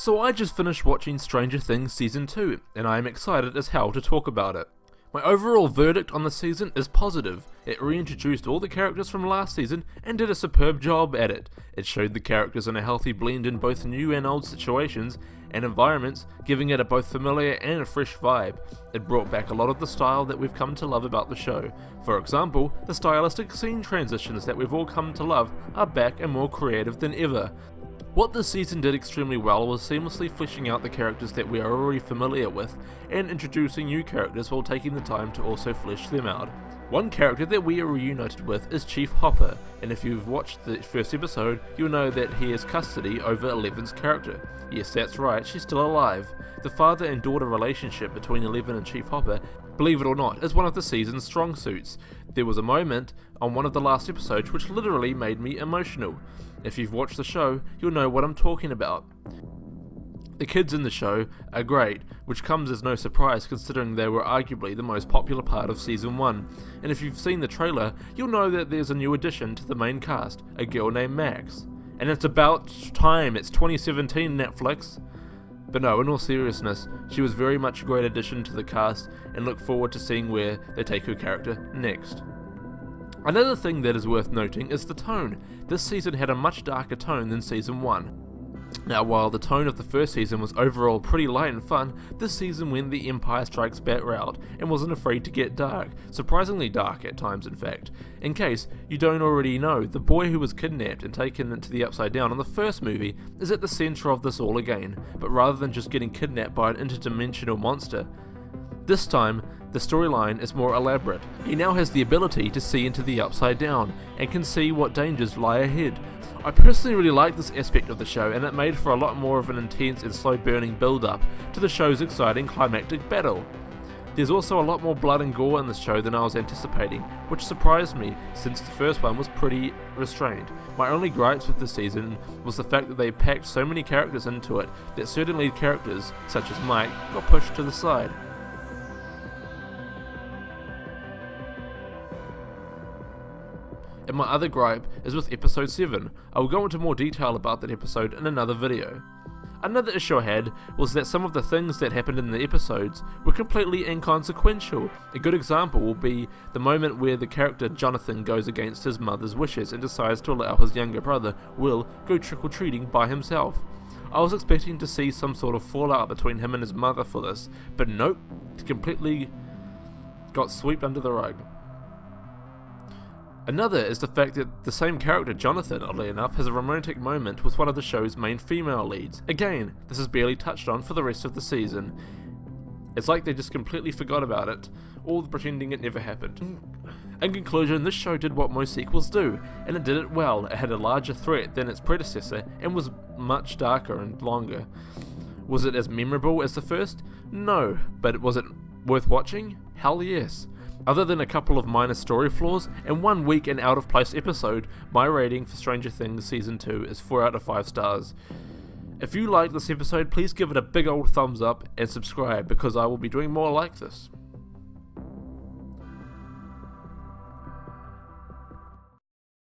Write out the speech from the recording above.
So I just finished watching Stranger Things Season 2, and I am excited as hell to talk about it. My overall verdict on the season is positive. It reintroduced all the characters from last season and did a superb job at it. It showed the characters in a healthy blend in both new and old situations and environments, giving it a both familiar and a fresh vibe. It brought back a lot of the style that we've come to love about the show. For example, the stylistic scene transitions that we've all come to love are back and more creative than ever. What this season did extremely well was seamlessly fleshing out the characters that we are already familiar with and introducing new characters while taking the time to also flesh them out. One character that we are reunited with is Chief Hopper, and if you've watched the first episode, you'll know that he has custody over Eleven's character. Yes, that's right, she's still alive. The father and daughter relationship between Eleven and Chief Hopper, believe it or not, is one of the season's strong suits. There was a moment on one of the last episodes which literally made me emotional. If you've watched the show, you'll know what I'm talking about. The kids in the show are great, which comes as no surprise considering they were arguably the most popular part of Season 1, and if you've seen the trailer, you'll know that there's a new addition to the main cast, a girl named Max. And it's about time, it's 2017 Netflix. But no, in all seriousness, she was very much a great addition to the cast and look forward to seeing where they take her character next. Another thing that is worth noting is the tone. This season had a much darker tone than Season 1. Now, while the tone of the first season was overall pretty light and fun, this season went the Empire Strikes Back route and wasn't afraid to get dark, surprisingly dark at times in fact. In case you don't already know, the boy who was kidnapped and taken into the Upside Down in the first movie is at the centre of this all again, but rather than just getting kidnapped by an interdimensional monster, this time, the storyline is more elaborate. He now has the ability to see into the Upside Down, and can see what dangers lie ahead. I personally really like this aspect of the show, and it made for a lot more of an intense and slow burning build up to the show's exciting climactic battle. There's also a lot more blood and gore in this show than I was anticipating, which surprised me since the first one was pretty restrained. My only gripes with this season was the fact that they packed so many characters into it that certain lead characters, such as Mike, got pushed to the side. And my other gripe is with episode 7. I will go into more detail about that episode in another video. Another issue I had was that some of the things that happened in the episodes were completely inconsequential. A good example will be the moment where the character Jonathan goes against his mother's wishes and decides to allow his younger brother, Will, go trick-or-treating by himself. I was expecting to see some sort of fallout between him and his mother for this, but nope, it completely got swept under the rug. Another is the fact that the same character, Jonathan, oddly enough, has a romantic moment with one of the show's main female leads. Again, this is barely touched on for the rest of the season. It's like they just completely forgot about it, all pretending it never happened. In conclusion, this show did what most sequels do, and it did it well. It had a larger threat than its predecessor, and was much darker and longer. Was it as memorable as the first? No, but was it worth watching? Hell yes. Other than a couple of minor story flaws and one weak and out of place episode, my rating for Stranger Things Season 2 is 4 out of 5 stars. If you liked this episode, please give it a big old thumbs up and subscribe because I will be doing more like this.